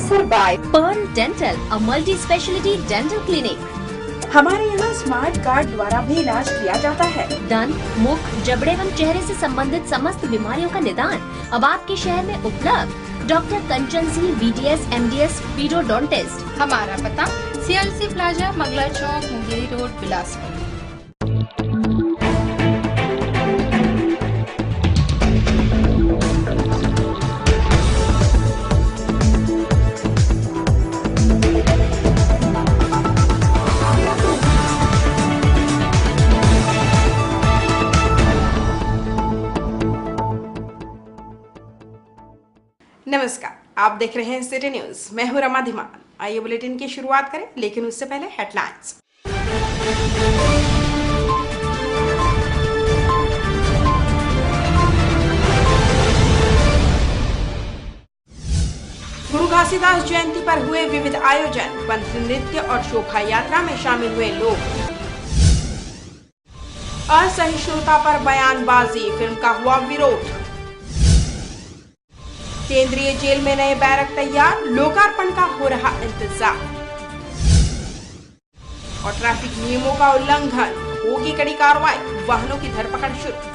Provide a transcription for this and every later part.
Sponsored by Perl dental, a multi speciality dental clinic. हमारे यहाँ smart card द्वारा भी इलाज किया जाता है। दंत, मुख, जबड़े एवं चेहरे से संबंधित समस्त बीमारियों का निदान अब आपके शहर में उपलब्ध। डॉक्टर कंचन सिंह, VDS, MDS, पीडोडोंटिस्ट। हमारा पता CLC प्लाजा, मंगला चौक, मुंगेरी रोड, बिलासपुर। नमस्कार, आप देख रहे हैं सिटी न्यूज। मैं हूं रमा धीमान। आइए बुलेटिन की शुरुआत करें, लेकिन उससे पहले हेडलाइंस। गुरु घासीदास जयंती पर हुए विविध आयोजन, पंथ नृत्य और शोभा यात्रा में शामिल हुए लोग। असहिष्णुता पर बयानबाजी, फिल्म का हुआ विरोध। केंद्रीय जेल में नए बैरक तैयार, लोकार्पण का हो रहा इंतजार। और ट्रैफिक नियमों का उल्लंघन, होगी कड़ी कार्रवाई, वाहनों की धरपकड़ शुरू।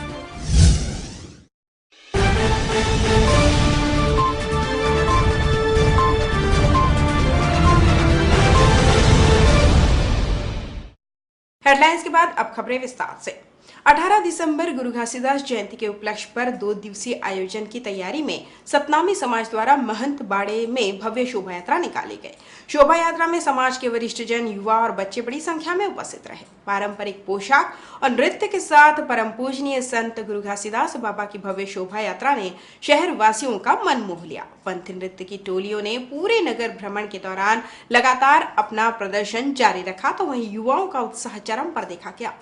हेडलाइंस के बाद अब खबरें विस्तार से। 18 दिसंबर गुरु घासीदास जयंती के उपलक्ष्य पर 2 दिवसीय आयोजन की तैयारी में सतनामी समाज द्वारा महंत बाड़े में भव्य शोभा यात्रा निकाली गई। शोभा यात्रा में समाज के वरिष्ठ जन, युवा और बच्चे बड़ी संख्या में उपस्थित रहे। पारंपरिक पोशाक और नृत्य के साथ परम पूजनीय संत गुरु घासीदास बाबा की भव्य शोभा यात्रा ने शहर वासियों का मन मोह लिया। पंथ नृत्य की टोलियों ने पूरे नगर भ्रमण के दौरान लगातार अपना प्रदर्शन जारी रखा, तो वहीं युवाओं का उत्साह चरम पर देखा गया।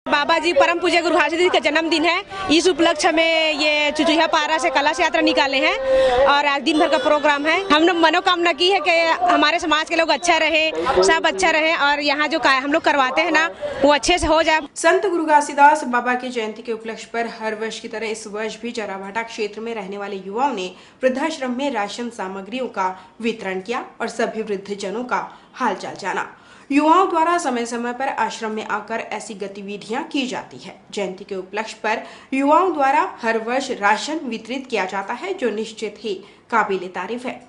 बाबा जी परम पूज्य गुरु घासीदास का जन्मदिन है। इस उपलक्ष्य में ये चुचुहिया पारा से कलश यात्रा निकाले हैं और आज दिन भर का प्रोग्राम है। हमने मनोकामना की है कि हमारे समाज के लोग अच्छा रहे, सब अच्छा रहे और यहाँ जो हम लोग करवाते हैं ना वो अच्छे से हो जाए। संत गुरु घासीदास बाबा की जयंती के उपलक्ष्य पर हर वर्ष की तरह इस वर्ष भी जराभाटा क्षेत्र में रहने वाले युवाओं ने वृद्धाश्रम में राशन सामग्रियों का वितरण किया और सभी वृद्धजनों का हालचाल जाना। युवाओं द्वारा समय समय पर आश्रम में आकर ऐसी गतिविधियां की जाती है। जयंती के उपलक्ष्य पर युवाओं द्वारा हर वर्ष राशन वितरित किया जाता है, जो निश्चित ही काबिले तारीफ है।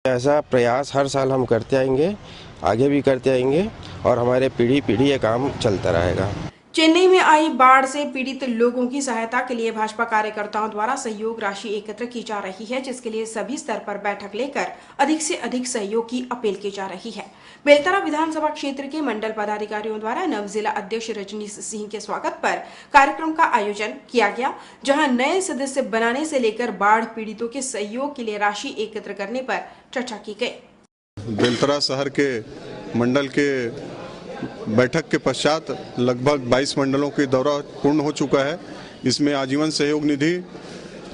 ऐसा प्रयास हर साल हम करते आएंगे, आगे भी करते आएंगे और हमारे पीढ़ी पीढ़ी ये काम चलता रहेगा। चेन्नई में आई बाढ़ से पीड़ित लोगों की सहायता के लिए भाजपा कार्यकर्ताओं द्वारा सहयोग राशि एकत्र की जा रही है, जिसके लिए सभी स्तर पर बैठक लेकर अधिक से अधिक सहयोग की अपील की जा रही है। बेलतरा विधानसभा क्षेत्र के मंडल पदाधिकारियों द्वारा नव जिला अध्यक्ष रजनीश सिंह के स्वागत पर कार्यक्रम का आयोजन किया गया, जहां नए सदस्य बनाने से लेकर बाढ़ पीड़ितों के सहयोग के लिए राशि एकत्र करने पर चर्चा की गई। बेलतरा शहर के मंडल के बैठक के पश्चात लगभग 22 मंडलों की दौरा पूर्ण हो चुका है। इसमें आजीवन सहयोग निधि,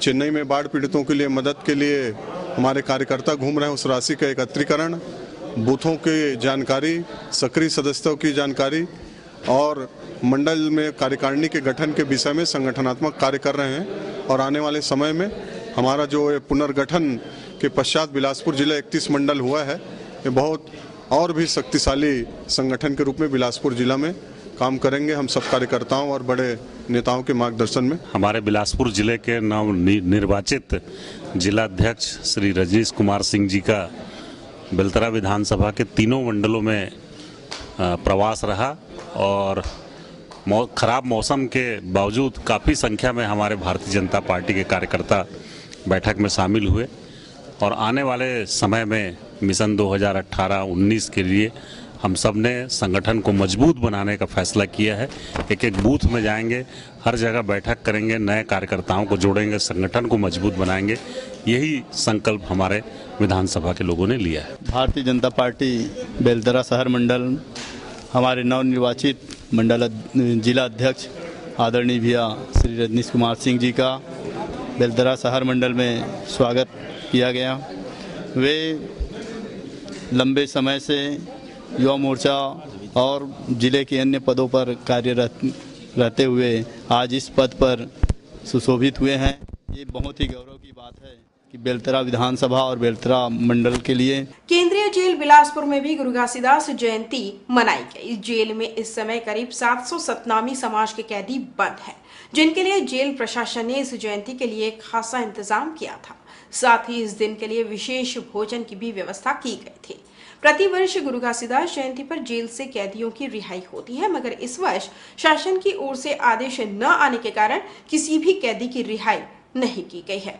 चेन्नई में बाढ़ पीड़ितों के लिए मदद के लिए हमारे कार्यकर्ता घूम रहे हैं, उस राशि का एकत्रीकरण, बूथों की जानकारी, सक्रिय सदस्यों की जानकारी और मंडल में कार्यकारिणी के गठन के विषय में संगठनात्मक कार्य कर रहे हैं। और आने वाले समय में हमारा जो पुनर्गठन के पश्चात बिलासपुर जिला 31 मंडल हुआ है, ये बहुत और भी शक्तिशाली संगठन के रूप में बिलासपुर जिला में काम करेंगे, हम सब कार्यकर्ताओं और बड़े नेताओं के मार्गदर्शन में। हमारे बिलासपुर जिले के नव निर्वाचित जिला अध्यक्ष श्री रजनीश कुमार सिंह जी का बेलतरा विधानसभा के तीनों मंडलों में प्रवास रहा और खराब मौसम के बावजूद काफ़ी संख्या में हमारे भारतीय जनता पार्टी के कार्यकर्ता बैठक में शामिल हुए और आने वाले समय में मिशन 2018-19 के लिए हम सब ने संगठन को मजबूत बनाने का फैसला किया है। एक एक बूथ में जाएंगे, हर जगह बैठक करेंगे, नए कार्यकर्ताओं को जोड़ेंगे, संगठन को मजबूत बनाएंगे। यही संकल्प हमारे विधानसभा के लोगों ने लिया है। भारतीय जनता पार्टी बेलतरा शहर मंडल, हमारे नवनिर्वाचित मंडल जिला अध्यक्ष आदरणीय भैया श्री रजनीश कुमार सिंह जी का बेलतरा शहर मंडल में स्वागत किया गया। वे लंबे समय से युवा मोर्चा और जिले के अन्य पदों पर कार्यरत रहते हुए आज इस पद पर सुशोभित हुए हैं। ये बहुत ही गौरव की बात है कि बेलतरा विधानसभा और बेलतरा मंडल के लिए। केंद्रीय जेल बिलासपुर में भी गुरु घासीदास जयंती मनाई गई। जेल में इस समय करीब 700 सतनामी समाज के कैदी बंद हैं, जिनके लिए जेल प्रशासन ने इस जयंती के लिए खासा इंतजाम किया था। साथ ही इस दिन के लिए विशेष भोजन की भी व्यवस्था की गई थी। प्रतिवर्ष गुरु घासीदास जयंती पर जेल से कैदियों की रिहाई होती है, मगर इस वर्ष शासन की ओर से आदेश न आने के कारण किसी भी कैदी की रिहाई नहीं की गई है।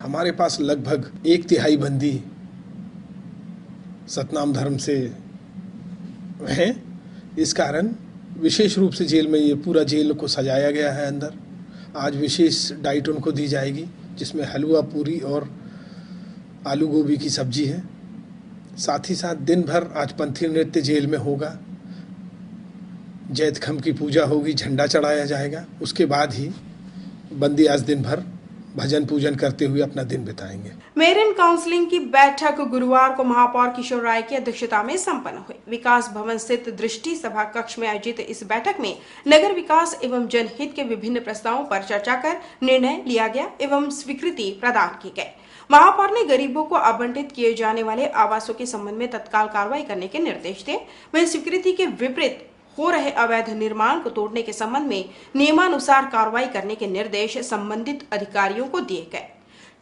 हमारे पास लगभग 1/3 बंदी सतनाम धर्म से हैं। इस कारण विशेष रूप से जेल में ये पूरा जेल को सजाया गया है। अंदर आज विशेष डाइट उनको दी जाएगी, जिसमें हलवा पूरी और आलू गोभी की सब्जी है। साथ ही साथ दिन भर आज पंथी नृत्य जेल में होगा, जैत खम की पूजा होगी, झंडा चढ़ाया जाएगा। उसके बाद ही बंदी आज दिन भर भजन पूजन करते हुए अपना दिन बिताएंगे। मेयर इन काउंसिलिंग की बैठक गुरुवार को महापौर किशोर राय की अध्यक्षता में संपन्न हुई। विकास भवन स्थित दृष्टि सभा कक्ष में आयोजित इस बैठक में नगर विकास एवं जनहित के विभिन्न प्रस्तावों पर चर्चा कर निर्णय लिया गया एवं स्वीकृति प्रदान की गई। महापौर ने गरीबों को आवंटित किए जाने वाले आवासों के संबंध में तत्काल कार्रवाई करने के निर्देश दिए। वहीं स्वीकृति के विपरीत हो रहे अवैध निर्माण को तोड़ने के संबंध में नियमानुसार कार्रवाई करने के निर्देश संबंधित अधिकारियों को दिए गए।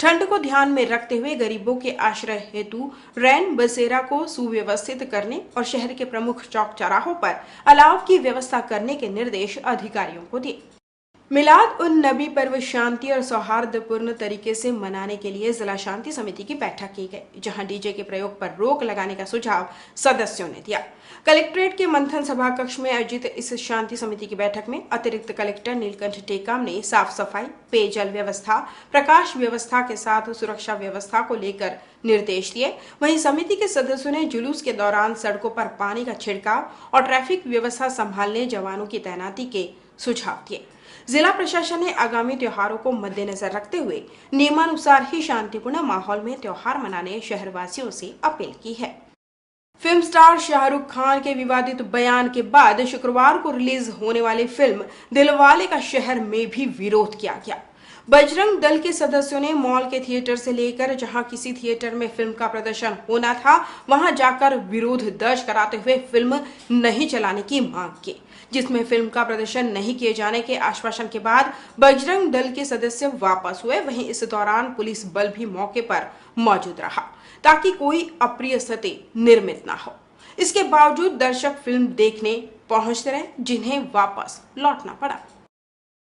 ठंड को ध्यान में रखते हुए गरीबों के आश्रय हेतु रैन बसेरा को सुव्यवस्थित करने और शहर के प्रमुख चौक चौराहों पर अलाव की व्यवस्था करने के निर्देश अधिकारियों को दिए। मिलाद उन नबी पर्व शांति और सौहार्दपूर्ण तरीके से मनाने के लिए जिला शांति समिति की बैठक की गई, जहां डीजे के प्रयोग पर रोक लगाने का सुझाव सदस्यों ने दिया। कलेक्ट्रेट के मंथन सभा कक्ष में आयोजित इस शांति समिति की बैठक में अतिरिक्त कलेक्टर नीलकंठ टेकाम ने साफ सफाई, पेयजल व्यवस्था, प्रकाश व्यवस्था के साथ सुरक्षा व्यवस्था को लेकर निर्देश दिए। वहीं समिति के सदस्यों ने जुलूस के दौरान सड़कों पर पानी का छिड़काव और ट्रैफिक व्यवस्था संभालने जवानों की तैनाती के सुझाव दिए। जिला प्रशासन ने आगामी त्योहारों को मद्देनजर रखते हुए नियमानुसार ही शांतिपूर्ण माहौल में त्योहार मनाने शहरवासियों से अपील की है। फिल्म स्टार शाहरुख खान के विवादित बयान के बाद शुक्रवार को रिलीज होने वाली फिल्म दिलवाले का शहर में भी विरोध किया गया। बजरंग दल के सदस्यों ने मॉल के थिएटर से लेकर जहां किसी थिएटर में फिल्म का प्रदर्शन होना था, वहां जाकर विरोध दर्ज कराते हुए फिल्म नहीं चलाने की मांग की, जिसमें फिल्म का प्रदर्शन नहीं किए जाने के आश्वासन के बाद बजरंग दल के सदस्य वापस हुए। वहीं इस दौरान पुलिस बल भी मौके पर मौजूद रहा ताकि कोई अप्रिय स्थिति निर्मित ना हो। इसके बावजूद दर्शक फिल्म देखने पहुंचते रहे, जिन्हें वापस लौटना पड़ा।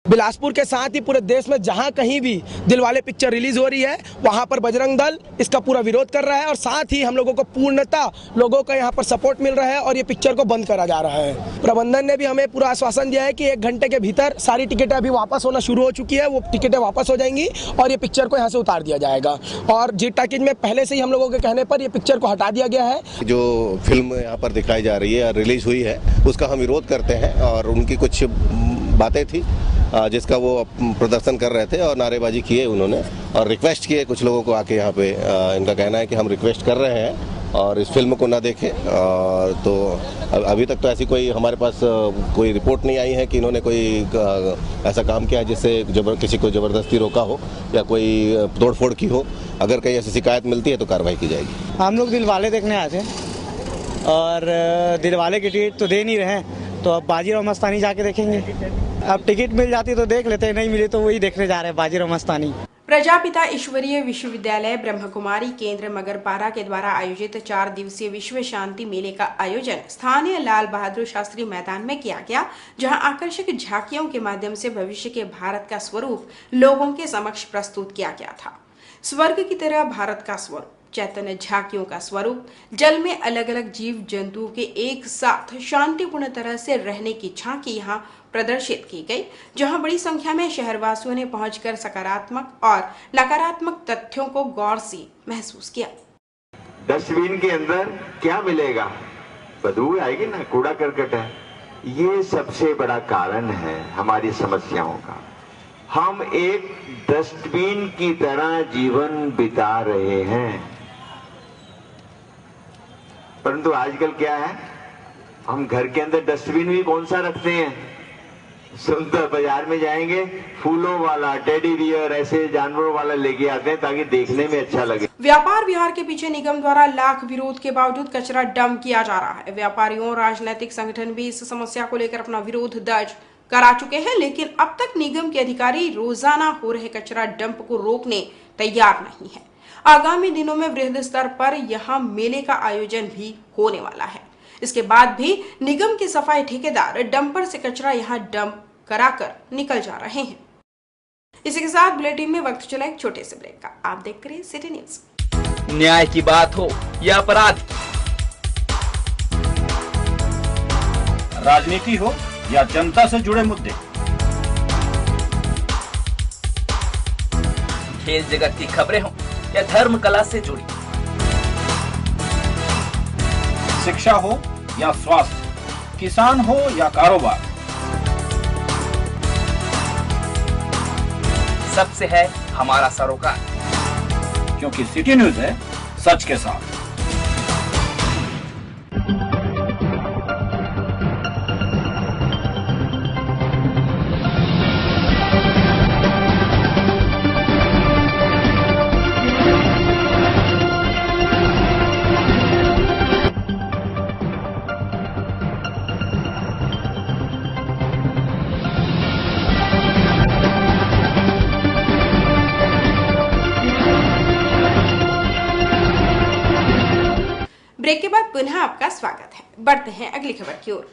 बिलासपुर के साथ ही पूरे देश में जहां कहीं भी दिलवाले पिक्चर रिलीज हो रही है, वहां पर बजरंग दल इसका पूरा विरोध कर रहा है और साथ ही हम लोगों को पूर्णतः लोगों का यहां पर सपोर्ट मिल रहा है और ये पिक्चर को बंद करा जा रहा है। प्रबंधन ने भी हमें पूरा आश्वासन दिया है कि 1 घंटे के भीतर सारी टिकटें अभी वापस होना शुरू हो चुकी है, वो टिकटें वापस हो जाएंगी और ये पिक्चर को यहाँ से उतार दिया जाएगा। और जी टॉकीज में पहले से ही हम लोगों के कहने पर ये पिक्चर को हटा दिया गया है। जो फिल्म यहाँ पर दिखाई जा रही है, रिलीज हुई है, उसका हम विरोध करते हैं और उनकी कुछ बातें थी जिसका वो प्रदर्शन कर रहे थे और नारेबाजी किए उन्होंने और रिक्वेस्ट किए कुछ लोगों को आके यहाँ पे। इनका कहना है कि हम रिक्वेस्ट कर रहे हैं और इस फिल्म को ना देखें। तो अभी तक तो ऐसी कोई हमारे पास कोई रिपोर्ट नहीं आई है कि इन्होंने कोई ऐसा काम किया है जिससे किसी को ज़बरदस्ती रोका हो या कोई तोड़फोड़ की हो। अगर कहीं ऐसी शिकायत मिलती है तो कार्रवाई की जाएगी। हम लोग दिलवाले देखने आए थे और दिलवाले की टिकट तो दे नहीं रहे हैं, तो अब बाजीराव मस्तानी जाके देखेंगे। अब टिकट मिल जाती तो देख लेते, नहीं मिले तो वही देखने जा रहे हैं, बाजीराव मस्तानी। प्रजापिता ईश्वरीय विश्वविद्यालय ब्रह्मकुमारी केंद्र मगरपारा के द्वारा आयोजित 4 दिवसीय विश्व शांति मेले का आयोजन स्थानीय लाल बहादुर शास्त्री मैदान में किया गया, जहां आकर्षक झांकियों के माध्यम से भविष्य के भारत का स्वरूप लोगों के समक्ष प्रस्तुत किया गया था। स्वर्ग की तरह भारत का स्वरूप, चैतन्य झांकियों का स्वरूप, जल में अलग अलग जीव जंतुओं के एक साथ शांतिपूर्ण तरह से रहने की झांकी यहाँ प्रदर्शित की गई, जहां बड़ी संख्या में शहरवासियों ने पहुंचकर सकारात्मक और नकारात्मक तथ्यों को गौर से महसूस किया। डस्टबिन के अंदर क्या मिलेगा? बदबू आएगी ना, कूड़ा करकट है। ये सबसे बड़ा कारण है हमारी समस्याओं का। हम एक डस्टबिन की तरह जीवन बिता रहे हैं, परंतु आजकल क्या है, हम घर के अंदर डस्टबिन भी कौन सा रखते हैं? सुंदर बाजार में जाएंगे, फूलों वाला, टेडी बियर, ऐसे जानवरों वाला लेके आते हैं ताकि देखने में अच्छा लगे। व्यापार विहार के पीछे निगम द्वारा लाख विरोध के बावजूद कचरा डंप किया जा रहा है। व्यापारियों और राजनीतिक संगठन भी इस समस्या को लेकर अपना विरोध दर्ज करा चुके हैं, लेकिन अब तक निगम के अधिकारी रोजाना हो रहे कचरा डंप को रोकने तैयार नहीं है। आगामी दिनों में वृहद स्तर पर यहाँ मेले का आयोजन भी होने वाला है। इसके बाद भी निगम के सफाई ठेकेदार डंपर से कचरा यहाँ डंप कराकर निकल जा रहे हैं। इसी के साथ बुलेटिन में वक्त चला एक छोटे से ब्रेक का। आप देख रहे हैं सिटी न्यूज। न्याय की बात हो या अपराध, राजनीति हो या जनता से जुड़े मुद्दे, खेल जगत की खबरें हो या धर्म कला से जुड़ी, शिक्षा हो या स्वास्थ्य, किसान हो या कारोबार, सबसे है हमारा सरोकार, क्योंकि सिटी न्यूज है सच के साथ। ब्रेक के बाद पुनः आपका स्वागत है। बढ़ते हैं अगली खबर की ओर।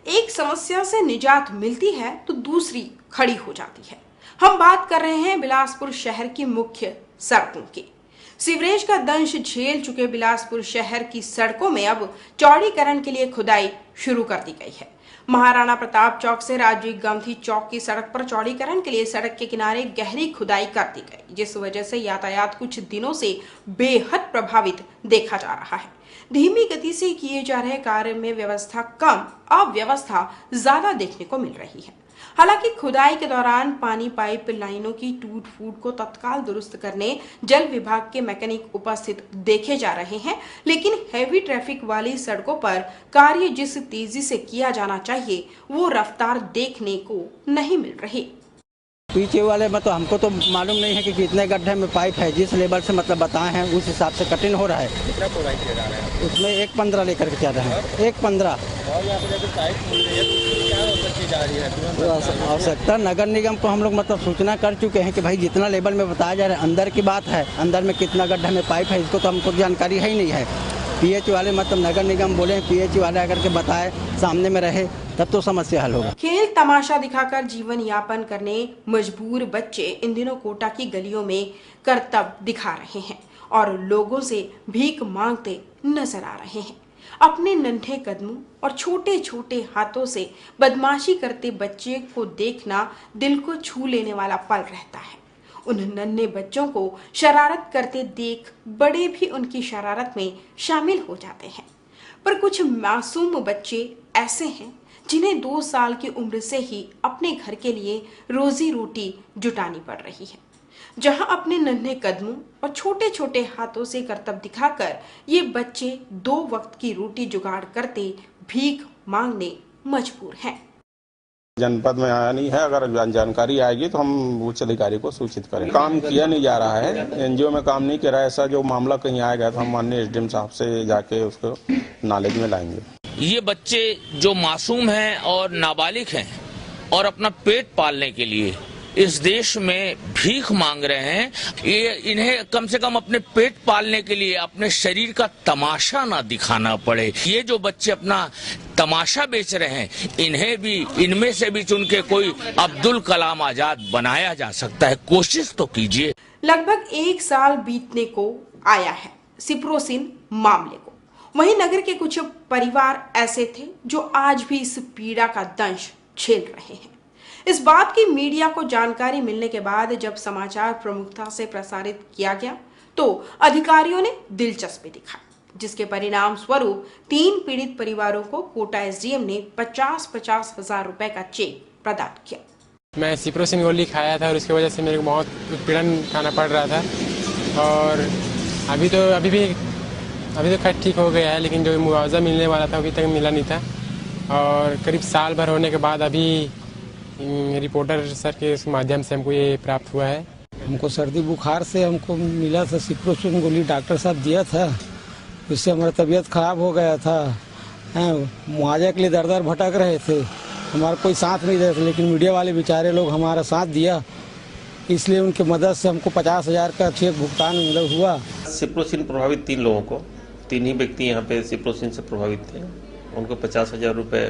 एक समस्या से निजात मिलती है तो दूसरी खड़ी हो जाती है। हम बात कर रहे हैं बिलासपुर शहर की मुख्य सड़कों की। सीवरेज का दंश झेल चुके बिलासपुर शहर की सड़कों में अब चौड़ीकरण के लिए खुदाई शुरू कर दी गई है। महाराणा प्रताप चौक से राजीव गांधी चौक की सड़क पर चौड़ीकरण के लिए सड़क के किनारे गहरी खुदाई कर दी गई, जिस वजह से यातायात कुछ दिनों से बेहद प्रभावित देखा जा रहा है। धीमी गति से किए जा रहे कार्य में व्यवस्था कम, अव्यवस्था ज्यादा देखने को मिल रही है। हालांकि खुदाई के दौरान पानी पाइप लाइनों की टूट फूट को तत्काल दुरुस्त करने जल विभाग के मैकेनिक उपस्थित देखे जा रहे हैं, लेकिन हैवी ट्रैफिक वाली सड़कों पर कार्य जिस तेजी से किया जाना चाहिए वो रफ्तार देखने को नहीं मिल रही। पीछे वाले मतलब हमको तो मालूम नहीं है कि कितने गड्ढे में पाइप है, जिस लेवल से मतलब बताए हैं उस हिसाब से कटिंग हो रहा है। कितना खुदाई किया जा रहा है? उसमें 1.15 लेकर के चल रहे हैं। 1.15 और यहाँ पे जब पाइप खुल रही है तो क्या की जा रही है? आवश्यकता नगर निगम को हम लोग मतलब सूचना कर चुके हैं कि भाई जितना लेवल में बताया जा रहा है, अंदर की बात है, अंदर में कितना गड्ढे में पाइप है इसको तो हमको जानकारी है ही नहीं है। पीएच वाले मतलब नगर निगम बोले, पीएच वाले अगर के बताए सामने में रहे तब तो समस्या हल होगा। खेल तमाशा दिखाकर जीवन यापन करने मजबूर बच्चे इन दिनों कोटा की गलियों में करतब दिखा रहे हैं और लोगों से भीख मांगते नजर आ रहे हैं। अपने नन्हे कदमों और छोटे छोटे हाथों से बदमाशी करते बच्चे को देखना दिल को छू लेने वाला पल रहता है। उन नन्हे बच्चों को शरारत करते देख बड़े भी उनकी शरारत में शामिल हो जाते हैं। पर कुछ मासूम बच्चे ऐसे हैं जिन्हें 2 साल की उम्र से ही अपने घर के लिए रोजी रोटी जुटानी पड़ रही है। जहां अपने नन्हे कदमों और छोटे छोटे हाथों से करतब दिखाकर ये बच्चे 2 वक्त की रोटी जुगाड़ करते भीख मांगने मजबूर हैं। जनपद में आया नहीं है, अगर जानकारी आएगी तो हम उच्च अधिकारी को सूचित करें। काम किया नहीं जा रहा है, एनजीओ में काम नहीं कर रहा है। ऐसा जो मामला कहीं आ गया तो हम माननीय एसडीएम साहब से जाके उसको नॉलेज में लाएंगे। ये बच्चे जो मासूम हैं और नाबालिग हैं और अपना पेट पालने के लिए इस देश में भीख मांग रहे हैं, ये इन्हें कम से कम अपने पेट पालने के लिए अपने शरीर का तमाशा ना दिखाना पड़े। ये जो बच्चे अपना तमाशा बेच रहे हैं, इन्हें भी इनमें से भी चुन के कोई अब्दुल कलाम आजाद बनाया जा सकता है। कोशिश तो कीजिए। लगभग 1 साल बीतने को आया है सिप्रोसिन मामले को। वहीं नगर के कुछ परिवार ऐसे थे जो आज भी इस पीड़ा का दंश झेल रहे हैं। इस बात की मीडिया को जानकारी मिलने के बाद जब समाचार प्रमुखता से प्रसारित किया गया तो अधिकारियों ने दिलचस्पी दिखाई, जिसके परिणाम स्वरूप 3 पीड़ित परिवारों को कोटा एसडीएम ने 50-50 हजार रुपए का चेक प्रदान किया। मैं सिप्रोसिन गोली खाया था और उसकी वजह से मेरे को बहुत उत्पीड़न खाना पड़ रहा था और अभी तो खैर ठीक हो गया है, लेकिन जो मुआवजा मिलने वाला था अभी तक मिला नहीं था और करीब साल भर होने के बाद अभी रिपोर्टर सर के माध्यम से हमको ये प्राप्त हुआ है। हमको सर्दी बुखार से हमको मिला था सिप्रोसिन गोली, डॉक्टर साहब दिया था, उससे हमारा तबीयत खराब हो गया था। मुआवजा के लिए दर दर भटक रहे थे, हमारा कोई साथ नहीं दे थे, लेकिन मीडिया वाले बेचारे लोग हमारा साथ दिया, इसलिए उनकी मदद से हमको 50,000 का चेक भुगतान हुआ। सिप्रोसिन प्रभावित 3 लोगों को, 3 ही व्यक्ति यहाँ पे सिप्रोसिन से प्रभावित थे, उनको 50,000 रुपये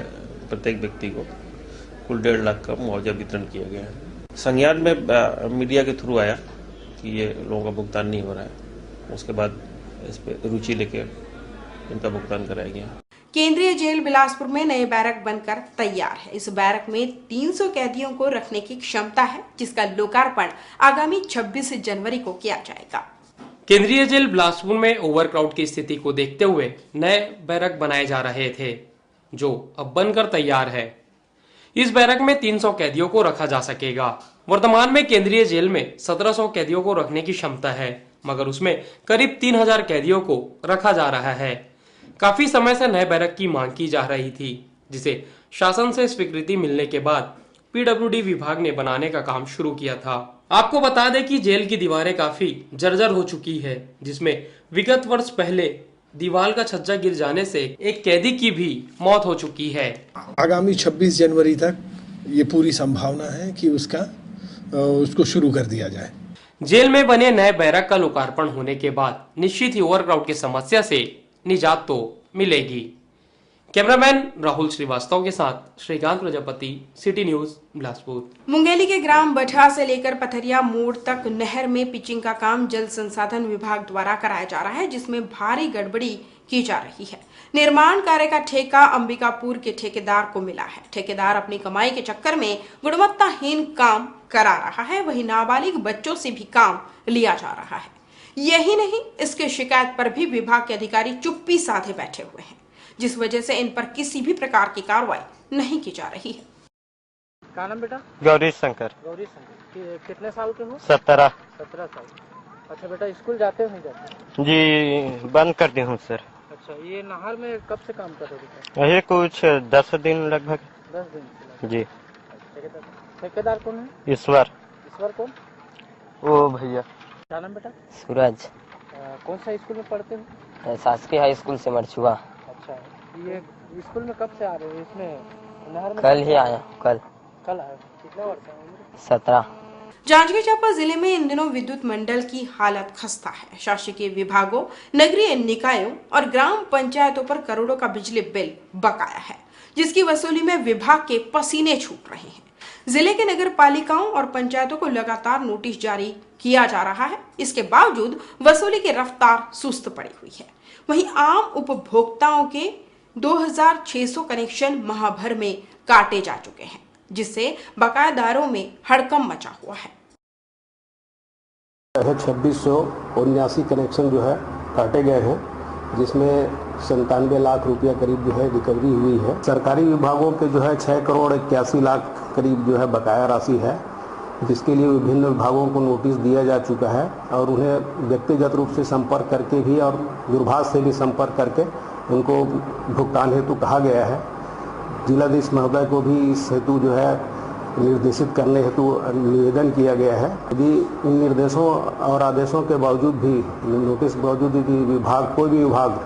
प्रत्येक व्यक्ति को कुल 1.5 लाख का मुआवजा वितरण किया गया है। संज्ञान में मीडिया के थ्रू आया कि ये लोगों का भुगतान नहीं हो रहा है, उसके बाद इस पे रुचि लेके इनका भुगतान कराया गया। केंद्रीय जेल बिलासपुर में नए बैरक बनकर तैयार है। इस बैरक में 300 कैदियों को रखने की क्षमता है, जिसका लोकार्पण आगामी 26 जनवरी को किया जाएगा। केंद्रीय जेल बिलासपुर में ओवरक्राउड की स्थिति को देखते हुए नए बैरक बनाए जा रहे थे, जो अब बनकर तैयार है। इस बैरक में 300 कैदियों को रखा जा सकेगा। वर्तमान में केंद्रीय जेल में 1700 कैदियों को रखने की क्षमता है, मगर उसमें करीब 3000 कैदियों को रखा जा रहा है। काफी समय से नए बैरक की मांग की जा रही थी, जिसे शासन से स्वीकृति मिलने के बाद पीडब्ल्यूडी विभाग ने बनाने का काम शुरू किया था। आपको बता दें कि जेल की दीवारें काफी जर्जर हो चुकी है, जिसमें विगत वर्ष पहले दीवार का छज्जा गिर जाने से एक कैदी की भी मौत हो चुकी है। आगामी 26 जनवरी तक ये पूरी संभावना है कि उसको शुरू कर दिया जाए। जेल में बने नए बैरक का लोकार्पण होने के बाद निश्चित ही ओवरक्राउड की समस्या से निजात तो मिलेगी। कैमरामैन राहुल श्रीवास्तव के साथ श्रीकांत प्रजापति, सिटी न्यूज बिलासपुर। मुंगेली के ग्राम बठा से लेकर पथरिया मोड़ तक नहर में पिचिंग का काम जल संसाधन विभाग द्वारा कराया जा रहा है, जिसमें भारी गड़बड़ी की जा रही है। निर्माण कार्य का ठेका अंबिकापुर के ठेकेदार को मिला है। ठेकेदार अपनी कमाई के चक्कर में गुणवत्ताहीन काम करा रहा है, वही नाबालिग बच्चों से भी काम लिया जा रहा है। यही नहीं, इसके शिकायत पर भी विभाग के अधिकारी चुप्पी साधे बैठे हुए हैं, जिस वजह से इन पर किसी भी प्रकार की कार्रवाई नहीं की जा रही है। क्या नाम बेटा? गौरी शंकर। गौरी शंकर। कितने साल के हो? 17 साल। अच्छा बेटा, स्कूल जाते हो नहीं जाते? जी बंद कर दी हूँ सर। अच्छा, ये नहर में कब से काम कर रहे हो? ये कुछ 10 दिन लगभग। 10 दिन जी। ठेकेदार कौन है? ईश्वर। ईश्वर कौन? वो भैया। क्या नाम बेटा? सूरज। कौन सा स्कूल में पढ़ते हो? शासकीय हाई स्कूल से मरछुआ। अच्छा, ये स्कूल में कब से आ रहे हो? इसमें नहर में कल ही आया। कल आया। कितने वर्ष है? 17। जांजगीर चांपा जिले में इन दिनों विद्युत मंडल की हालत खस्ता है। शासकीय विभागों, नगरीय निकायों और ग्राम पंचायतों पर करोड़ों का बिजली बिल बकाया है, जिसकी वसूली में विभाग के पसीने छूट रहे हैं। जिले के नगर पालिकाओं और पंचायतों को लगातार नोटिस जारी किया जा रहा है, इसके बावजूद वसूली की रफ्तार सुस्त पड़ी हुई है। वहीं आम उपभोक्ताओं के 2600 कनेक्शन माह भर में काटे जा चुके हैं, जिससे बकायादारों में हड़कंप मचा हुआ है। 2679 कनेक्शन जो है काटे गए हैं, जिसमें 97 लाख रुपया करीब जो है रिकवरी हुई है। सरकारी विभागों के जो है 6 करोड़ 81 लाख करीब जो है बकाया राशि है, जिसके लिए विभिन्न विभागों को नोटिस दिया जा चुका है और उन्हें व्यक्तिगत रूप से संपर्क करके भी और दूरभाष से भी संपर्क करके उनको भुगतान हेतु कहा गया है। जिलाधीश महोदय को भी इस हेतु जो है निर्देशित करने हेतु निवेदन किया गया है। यदि इन निर्देशों और आदेशों के बावजूद भी, नोटिस के बावजूद यदि कोई भी विभाग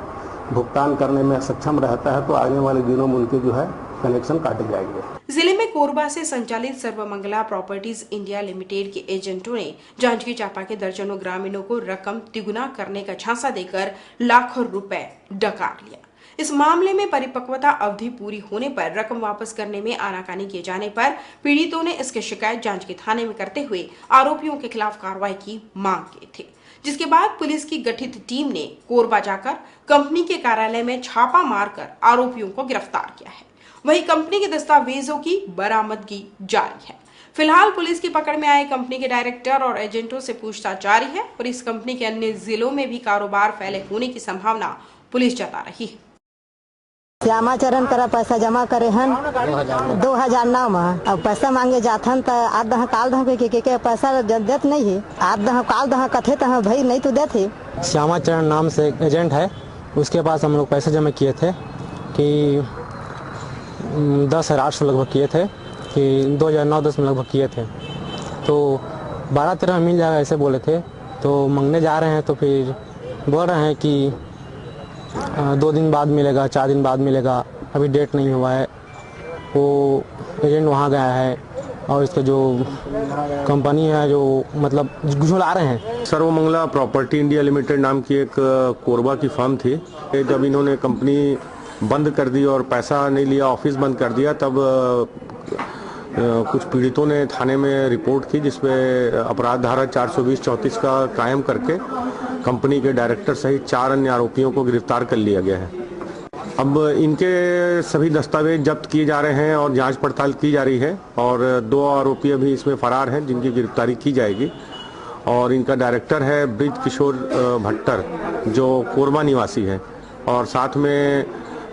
भुगतान करने में सक्षम रहता है तो आने वाले दिनों में उनके जो है कनेक्शन काटे जाएंगे। जिले में कोरबा से संचालित सर्वमंगला प्रॉपर्टीज इंडिया लिमिटेड के एजेंटों ने जांजगीर चांपा के दर्जनों ग्रामीणों को रकम तिगुना करने का झांसा देकर लाखों रुपए डकार लिया। इस मामले में परिपक्वता अवधि पूरी होने पर रकम वापस करने में आनाकानी किए जाने पर पीड़ितों ने इसकी शिकायत जांजगीर थाने में करते हुए आरोपियों के खिलाफ कार्रवाई की मांग की थी, जिसके बाद पुलिस की गठित टीम ने कोरबा जाकर कंपनी के कार्यालय में छापा मारकर आरोपियों को गिरफ्तार किया है। वहीं कंपनी के दस्तावेजों की बरामदगी जारी है। फिलहाल पुलिस की पकड़ में आए कंपनी के डायरेक्टर और एजेंटों से पूछताछ जारी है और इस कंपनी के अन्य जिलों में भी कारोबार फैले होने की संभावना पुलिस जता रही है। श्यामाचरण करा पैसा जमा करे हन 2009 में, अब पैसा मांगे जाथन तो आज दह काल दह के पैसा देत नहीं है। आज दह काल दह कथे तो भाई नहीं तो देते। श्यामाचरण नाम से एक एजेंट है, उसके पास हम लोग पैसे जमा किए थे कि 10,800 लगभग किए थे। कि 2009-10 में लगभग किए थे, तो 12-13 मिल जाएगा ऐसे बोले थे। तो मांगने जा रहे हैं तो फिर बोल रहे हैं कि 2 दिन बाद मिलेगा, 4 दिन बाद मिलेगा, अभी डेट नहीं हुआ है। वो एजेंट वहाँ गया है और इसका जो कंपनी है जो मतलब झुला रहे हैं। सर्वमंगला प्रॉपर्टी इंडिया लिमिटेड नाम की एक कोरबा की फर्म थी। जब इन्होंने कंपनी बंद कर दी और पैसा नहीं लिया, ऑफिस बंद कर दिया, तब कुछ पीड़ितों ने थाने में रिपोर्ट की, जिसमें अपराध धारा 420-34 का कायम करके कंपनी के डायरेक्टर सहित 4 अन्य आरोपियों को गिरफ्तार कर लिया गया है। अब इनके सभी दस्तावेज जब्त किए जा रहे हैं और जांच पड़ताल की जा रही है और 2 आरोपी अभी इसमें फरार हैं, जिनकी गिरफ्तारी की जाएगी। और इनका डायरेक्टर है ब्रिज किशोर भट्टर, जो कोरबा निवासी है, और साथ में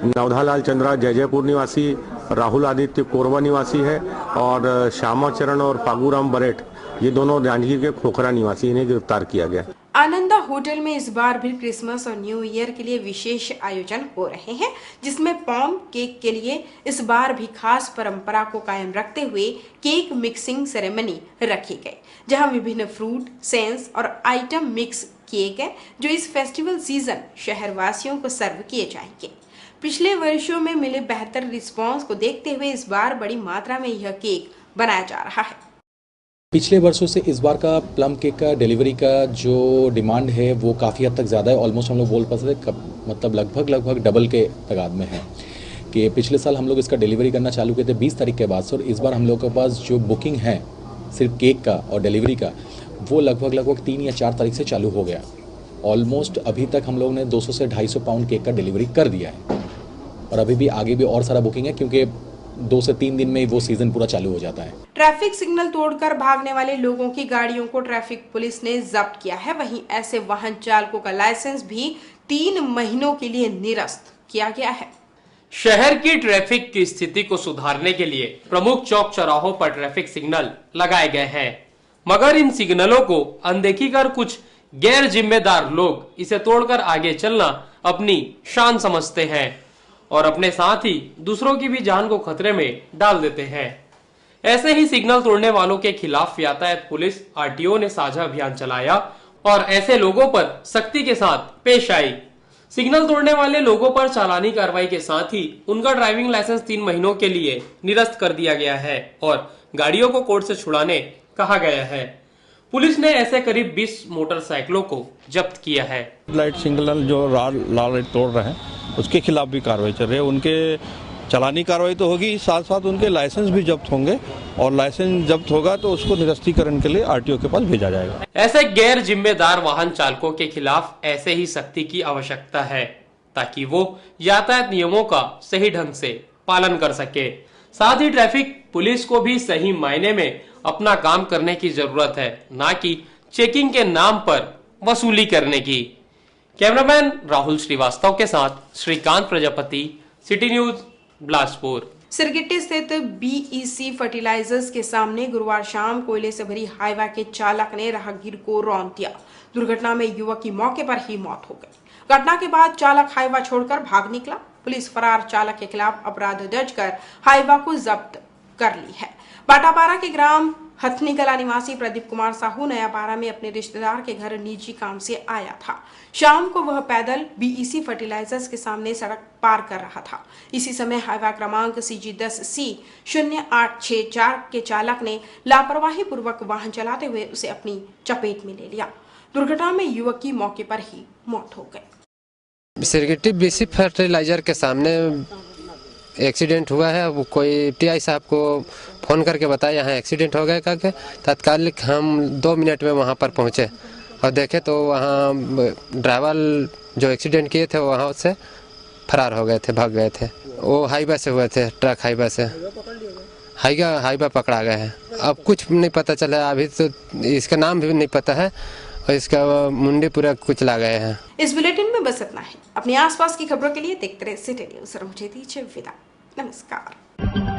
नवधालाल चंद्रा जयजयपुर निवासी, राहुल आदित्य कोरबा निवासी है, और श्यामाचरण और फागूराम बरेट ये दोनों जांजगीर के खोखरा निवासी, इन्हें गिरफ्तार किया गया। आनंदा होटल में इस बार भी क्रिसमस और न्यू ईयर के लिए विशेष आयोजन हो रहे हैं, जिसमें पॉम केक के लिए इस बार भी खास परंपरा को कायम रखते हुए केक मिक्सिंग सेरेमनी रखी गई, जहां विभिन्न फ्रूट, सेंस और आइटम मिक्स किए गए, जो इस फेस्टिवल सीजन शहरवासियों को सर्व किए जाएंगे। पिछले वर्षों में मिले बेहतर रिस्पॉन्स को देखते हुए इस बार बड़ी मात्रा में यह केक बनाया जा रहा है। पिछले वर्षों से इस बार का प्लम केक का डिलीवरी का जो डिमांड है वो काफ़ी हद तक ज़्यादा है। ऑलमोस्ट हम लोग बोल पाते मतलब लगभग डबल के तादाद में है कि पिछले साल हम लोग इसका डिलीवरी करना चालू किए थे 20 तारीख के बाद से, और इस बार हम लोग के पास जो बुकिंग है सिर्फ केक का और डिलीवरी का, वो लगभग 3 या 4 तारीख से चालू हो गया। ऑलमोस्ट अभी तक हम लोग ने 200 से 250 पाउंड केक का डिलीवरी कर दिया है, और अभी भी आगे भी और सारा बुकिंग है, क्योंकि 2 से 3 दिन में ही वो सीजन पूरा चालू हो जाता है। ट्रैफिक सिग्नल तोड़कर भागने वाले लोगों की गाड़ियों को ट्रैफिक पुलिस ने जब्त किया है। वहीं ऐसे वाहन चालकों का लाइसेंस भी 3 महीनों के लिए निरस्त किया गया है। शहर की ट्रैफिक की स्थिति को सुधारने के लिए प्रमुख चौक चौराहों पर ट्रैफिक सिग्नल लगाए गए हैं, मगर इन सिग्नलों को अनदेखी कर कुछ गैर जिम्मेदार लोग इसे तोड़कर आगे चलना अपनी शान समझते हैं और अपने साथ ही दूसरों की भी जान को खतरे में डाल देते हैं। ऐसे ही सिग्नल तोड़ने वालों के खिलाफ यातायात पुलिस आरटीओ ने साझा अभियान चलाया और ऐसे लोगों पर सख्ती के साथ पेश आई। सिग्नल तोड़ने वाले लोगों पर चालानी कार्रवाई के साथ ही उनका ड्राइविंग लाइसेंस 3 महीनों के लिए निरस्त कर दिया गया है और गाड़ियों को कोर्ट से छुड़ाने कहा गया है। पुलिस ने ऐसे करीब 20 मोटरसाइकिलों को जब्त किया है। लाइट सिग्नल जो लाल लाइट तोड़ रहे हैं उसके खिलाफ भी कार्रवाई चल रही है। उनके चालानी कार्रवाई तो होगी, साथ साथ उनके लाइसेंस भी जब्त होंगे और लाइसेंस जब्त होगा तो उसको निरस्तीकरण के लिए आरटीओ के पास भेजा जाएगा। ऐसे गैर जिम्मेदार वाहन चालकों के खिलाफ ऐसे ही सख्ती की आवश्यकता है ताकि वो यातायात नियमों का सही ढंग से पालन कर सके। साथ ही ट्रैफिक पुलिस को भी सही मायने में अपना काम करने की जरूरत है, ना कि चेकिंग के नाम पर वसूली करने की। कैमरामैन राहुल श्रीवास्तव के साथ श्रीकांत प्रजापति, सिटी न्यूज, बिलासपुर। सिरगिट्टी स्थित बीईसी फर्टिलाइजर्स के सामने गुरुवार शाम कोयले से भरी हाइवा के चालक ने राहगीर को रौंद दिया। दुर्घटना में युवक की मौके पर ही मौत हो गई। घटना के बाद चालक हाइवा छोड़कर भाग निकला। पुलिस फरार चालक के खिलाफ अपराध दर्ज कर हाइवा को जब्त कर ली है। बाटापारा के ग्राम हथनी कला निवासी प्रदीप कुमार साहू नयापारा में अपने रिश्तेदार के घर निजी काम से आया था। शाम को वह पैदल बीईसी फर्टिलाइजर्स के सामने सड़क पार कर रहा था। इसी समय हाइवा क्रमांक CG10C 0864 के चालक ने लापरवाही पूर्वक वाहन चलाते हुए उसे अपनी चपेट में ले लिया। दुर्घटना में युवक की मौके पर ही मौत हो गई। सिरगिट्टी बीईसी फर्टिलाइजर के सामने एक्सीडेंट हुआ है। वो कोई टीआई साहब को फ़ोन करके बताया यहाँ एक्सीडेंट हो गया करके। तत्कालिक हम 2 मिनट में वहाँ पर पहुँचे और देखे तो वहाँ ड्राइवर जो एक्सीडेंट किए थे वहाँ से फरार हो गए थे, भाग गए थे। वो हाईवे से हुए थे, ट्रक हाईवे से हाईवे पकड़ा गए हैं। अब कुछ नहीं पता चला, अभी तो इसका नाम भी नहीं पता है और इसका मुंडी पूरा कुचला गए हैं। इस बुलेटिन में बस इतना ही। अपने आसपास की खबरों के लिए देखते रहे सिटी न्यूज। मुझे दीजिए विदा। नमस्कार।